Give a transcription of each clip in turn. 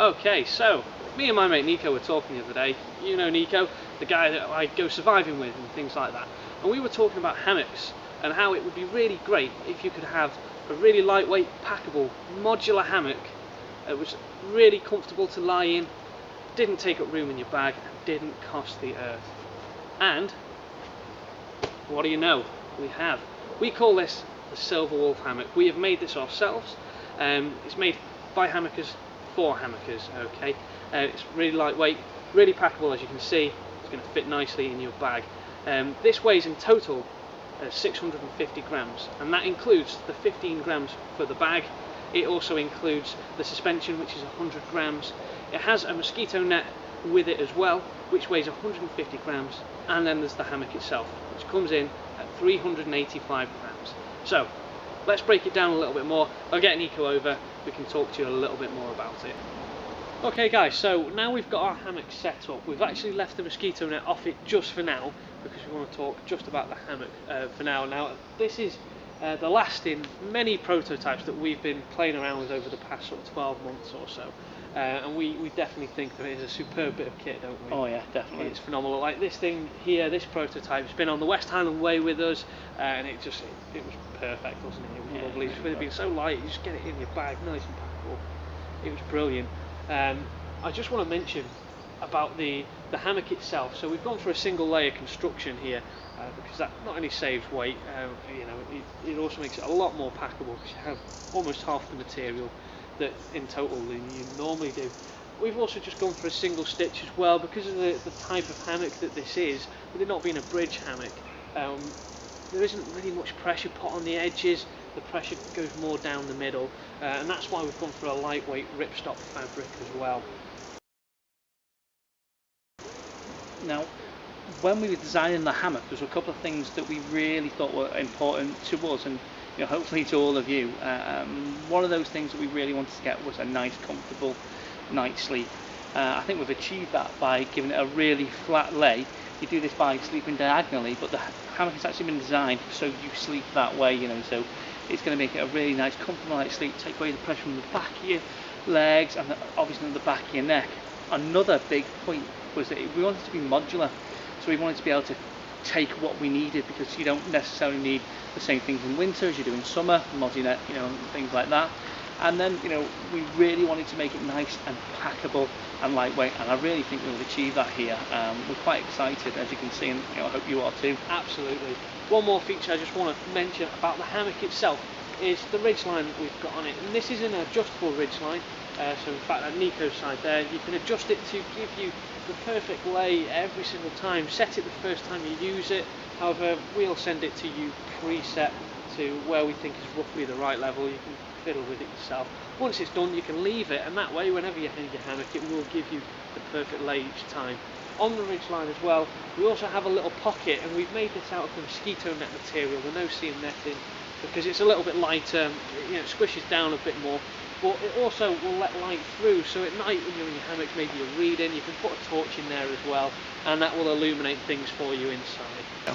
Okay, so me and my mate Nico were talking the other day. You know Nico, the guy that I go surviving with and things like that. And we were talking about hammocks and how it would be really great if you could have a really lightweight, packable, modular hammock that was really comfortable to lie in, didn't take up room in your bag, and didn't cost the earth. And what do you know? We call this the SilvaWolf hammock. We have made this ourselves. It's made by hammockers for hammockers. Okay, it's really lightweight, really packable, as you can see. It's going to fit nicely in your bag. This weighs in total 650 grams, and that includes the 15 grams for the bag. It also includes the suspension, which is 100 grams. It has a mosquito net with it as well, which weighs 150 grams, and then there's the hammock itself, which comes in at 385 grams. So let's break it down a little bit more. I'll get Nico over, we can talk to you a little bit more about it. Okay guys, so now we've got our hammock set up. We've actually left the mosquito net off it just for now, because we want to talk just about the hammock for now. Now this is the last in many prototypes that we've been playing around with over the past sort of 12 months or so. And we definitely think that it is a superb bit of kit, don't we? Oh yeah, definitely. It's phenomenal. Like this thing here, this prototype, has been on the West Highland Way with us, and it was perfect, wasn't it? It was lovely. It's with it being so light, you just get it in your bag, nice and packable. It was brilliant. I just want to mention about the hammock itself. So we've gone for a single layer construction here, because that not only saves weight, you know, it also makes it a lot more packable, because you have almost half the material that in total than you normally do. We've also just gone for a single stitch as well, because of the type of hammock that this is, with it not being a bridge hammock. There isn't really much pressure put on the edges. The pressure goes more down the middle, and that's why we've gone for a lightweight ripstop fabric as well. Now, when we were designing the hammock, there was a couple of things that we really thought were important to us, and you know, hopefully to all of you. One of those things that we really wanted to get was a nice, comfortable night's sleep. I think we've achieved that by giving it a really flat lay. You do this by sleeping diagonally, but the hammock has actually been designed so you sleep that way, you know, so it's going to make it a really nice, comfortable night's sleep, take away the pressure from the back of your legs and obviously on the back of your neck. Another big point was that we wanted to be modular, so we wanted to be able to take what we needed, because you don't necessarily need the same things in winter as you do in summer, multi-net, you know, things like that. And then, you know, we really wanted to make it nice and packable and lightweight, and I really think we'll achieve that here. We're quite excited, as you can see, and you know, I hope you are too. Absolutely. One more feature I just want to mention about the hammock itself is the ridgeline that we've got on it, and this is an adjustable ridgeline. So in fact, at Nico's side there, you can adjust it to give you the perfect lay every single time. Set it the first time you use it. However, we'll send it to you preset to where we think is roughly the right level. You can fiddle with it yourself. Once it's done, you can leave it, and that way, whenever you hang your hammock, it will give you the perfect lay each time. On the ridgeline as well, we also have a little pocket, and we've made this out of the mosquito net material, the no-seam netting, because it's a little bit lighter. You know, it squishes down a bit more. But it also will let light through, so at night when you're in your hammock, maybe you're reading, you can put a torch in there as well, and that will illuminate things for you inside.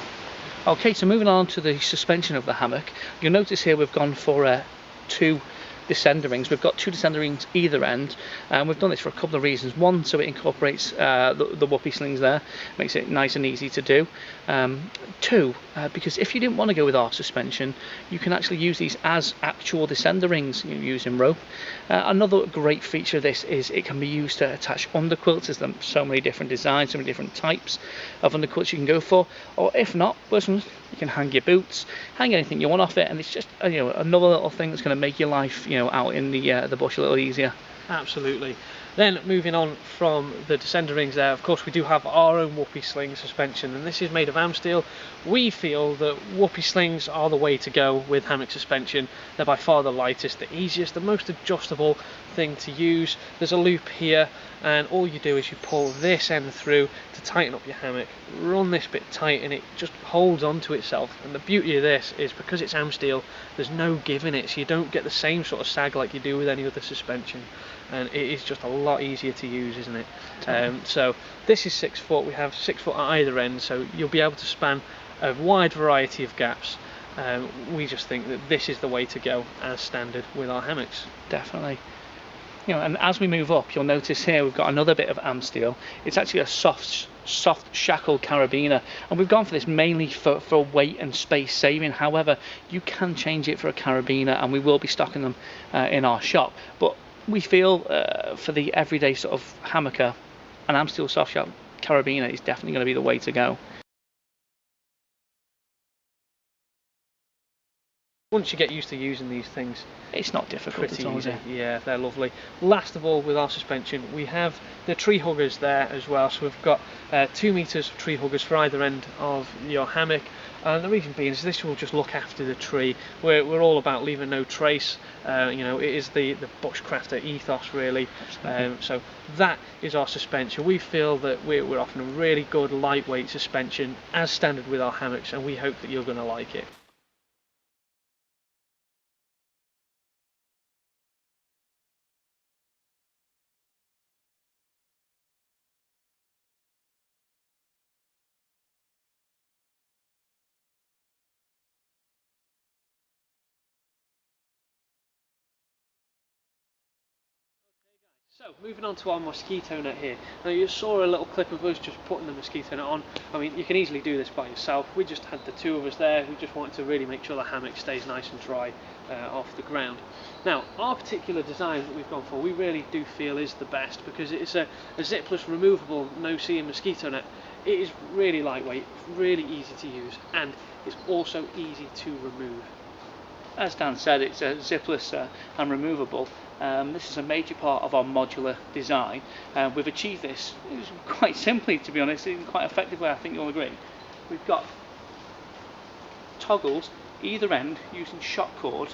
Okay, so moving on to the suspension of the hammock, you'll notice here we've gone for two descender rings. We've got two descender rings either end, and we've done this for a couple of reasons. One, so it incorporates the whoopee slings there, makes it nice and easy to do. Two, because if you didn't want to go with our suspension, you can actually use these as actual descender rings using rope. Another great feature of this is it can be used to attach underquilts. There's so many different designs, so many different types of underquilts you can go for, or if not, you can hang your boots, hang anything you want off it, and it's just you know, another little thing that's going to make your life, you know, out in the bush a little easier. Absolutely. Then moving on from the descender rings there, of course we do have our own whoopee sling suspension, and this is made of Amsteel. We feel that whoopee slings are the way to go with hammock suspension. They're by far the lightest, the easiest, the most adjustable thing to use. There's a loop here, and all you do is you pull this end through to tighten up your hammock, run this bit tight, and it just holds onto itself. And the beauty of this is because it's Amsteel, there's no give in it, so you don't get the same sort of sag like you do with any other suspension, and it is just a lot easier to use, isn't it? So this is 6 foot, we have 6 foot at either end, so you'll be able to span a wide variety of gaps. We just think that this is the way to go as standard with our hammocks. Definitely. And as we move up, you'll notice here we've got another bit of arm steel. It's actually a soft shackle carabiner, and we've gone for this mainly for weight and space saving. However, you can change it for a carabiner, and we will be stocking them in our shop. But we feel for the everyday sort of hammocker, an arm steel soft shackle carabiner is definitely going to be the way to go. Once you get used to using these things, it's not difficult at all, is it? Yeah, they're lovely. Last of all, with our suspension, we have the tree huggers there as well. So we've got 2 meters of tree huggers for either end of your hammock. And the reason being is this will just look after the tree. We're all about leaving no trace. It is the bushcrafter ethos, really. So that is our suspension. We feel that we're offering a really good lightweight suspension as standard with our hammocks, and we hope that you're going to like it. So, moving on to our mosquito net here. Now, you saw a little clip of us just putting the mosquito net on. I mean, you can easily do this by yourself. We just had the 2 of us there. We just wanted to really make sure the hammock stays nice and dry off the ground. Now, our particular design that we've gone for, we really do feel is the best, because it's a zipless, removable, no-seeing mosquito net. It is really lightweight, really easy to use, and it's also easy to remove. As Dan said, it's zipless and removable. This is a major part of our modular design. We've achieved this quite simply, to be honest, in quite effectively, I think you'll agree. We've got toggles either end using shock cord,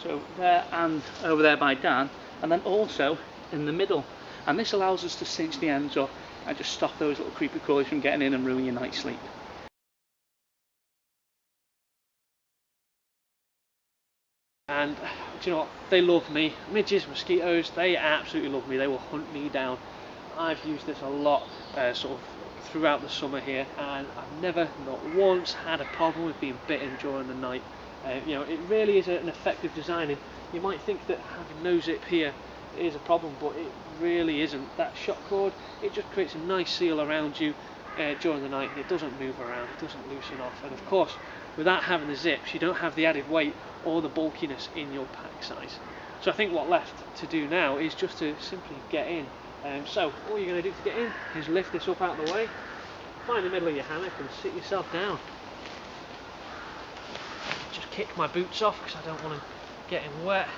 so there and over there by Dan, and then also in the middle. And this allows us to cinch the ends up and just stop those little creepy crawlies from getting in and ruining your night's sleep. And do you know what? They love me. Midges, mosquitoes, they absolutely love me. They will hunt me down. I've used this a lot sort of throughout the summer here, and I've never, not once, had a problem with being bitten during the night. It really is an effective design, and you might think that having no zip here is a problem, but it really isn't. That shock cord, it just creates a nice seal around you during the night. It doesn't move around, it doesn't loosen off, and of course, without having the zips, you don't have the added weight or the bulkiness in your pack size. So I think what left to do now is just to simply get in. So all you're going to do to get in is lift this up out of the way, find the middle of your hammock and sit yourself down. Just kick my boots off because I don't want them getting wet,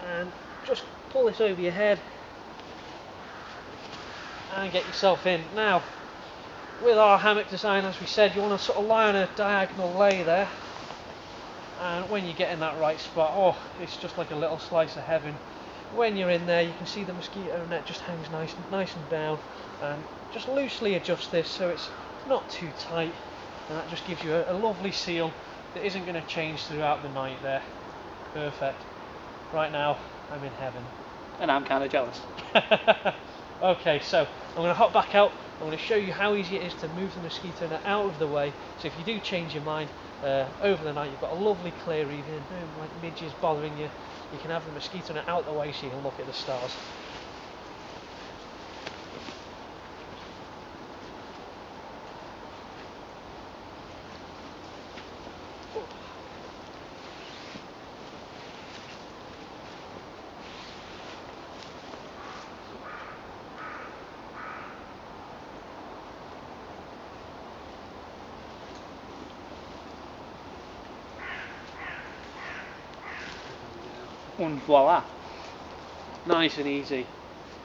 and just pull this over your head and get yourself in. Now, with our hammock design, as we said, you want to sort of lie on a diagonal lay there, and when you get in that right spot, it's just like a little slice of heaven. When you're in there, you can see the mosquito net just hangs nice and down, and just loosely adjust this so it's not too tight, and that just gives you a lovely seal that isn't going to change throughout the night there. Perfect. Right now, I'm in heaven. And I'm kind of jealous. Okay, so I'm going to hop back out. I'm going to show you how easy it is to move the mosquito net out of the way, so if you do change your mind over the night, you've got a lovely clear evening, no like midges bothering you. You can have the mosquito net out the way so you can look at the stars. And voila. Nice and easy.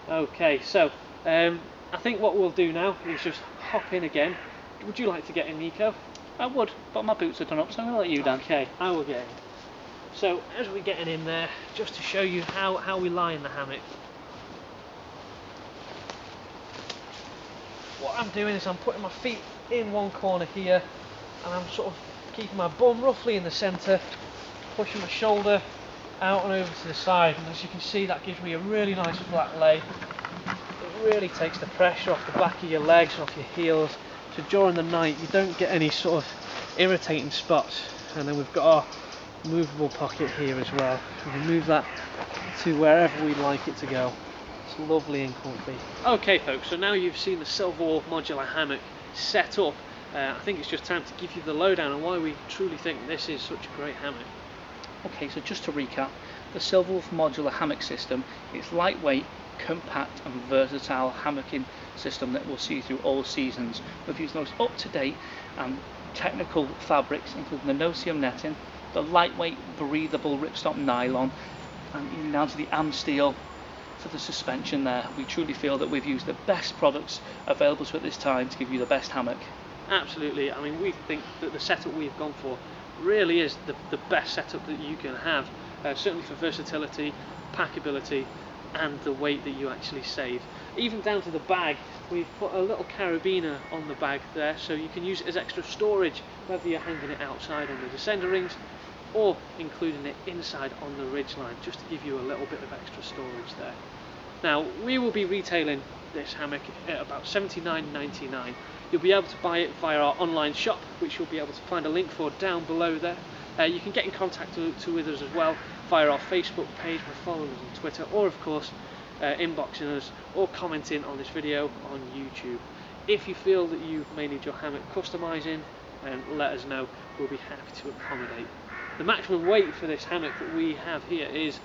Okay, so I think what we'll do now is just hop in again. Would you like to get in, Nico? I would, but my boots are done up, so I'm going to let you down. Okay, I will get in. So as we're getting in there, just to show you how we lie in the hammock, what I'm doing is I'm putting my feet in one corner here, and I'm sort of keeping my bum roughly in the centre, pushing my shoulder out and over to the side, and as you can see, that gives me a really nice flat lay. It really takes the pressure off the back of your legs, off your heels, so during the night you don't get any sort of irritating spots. And then we've got our movable pocket here as well. We can move that to wherever we'd like it to go. It's lovely and comfy. Okay folks, so now you've seen the SilvaWolf modular hammock set up, I think it's just time to give you the lowdown on why we truly think this is such a great hammock. Okay, so just to recap, the SilvaWolf modular hammock system is lightweight, compact and versatile hammocking system that will see you through all seasons. We've used the most up-to-date and technical fabrics, including the no-seam netting, the lightweight breathable ripstop nylon, and even down to the AmSteel for the suspension there. We truly feel that we've used the best products available to at this time to give you the best hammock. Absolutely, I mean, we think that the setup we've gone for really is the best setup that you can have, certainly for versatility, packability and the weight that you actually save. Even down to the bag, we've put a little carabiner on the bag there, so you can use it as extra storage, whether you're hanging it outside on the descender rings or including it inside on the ridgeline, just to give you a little bit of extra storage there. Now, we will be retailing this hammock at about $79.99. You'll be able to buy it via our online shop, which you'll be able to find a link for down below there. You can get in contact with us as well via our Facebook page by following us on Twitter, or of course inboxing us or commenting on this video on YouTube. If you feel that you may need your hammock customising, then let us know. We'll be happy to accommodate. The maximum weight for this hammock that we have here is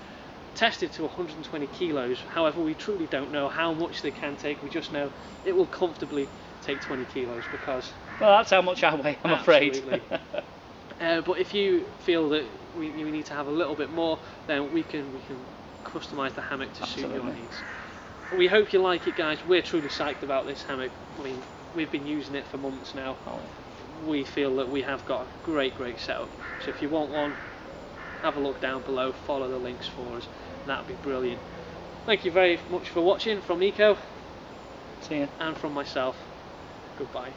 tested to 120 kilos. However, we truly don't know how much they can take. We just know it will comfortably take 20 kilos because... Well, that's how much I weigh, I'm afraid. But if you feel that you need to have a little bit more, then we can customise the hammock to suit your needs. We hope you like it, guys. We're truly psyched about this hammock. I mean, we've been using it for months now. We feel that we have got a great setup. So if you want one, have a look down below, follow the links for us, that'd be brilliant. Thank you very much for watching. From Nico, see you, and from myself, goodbye.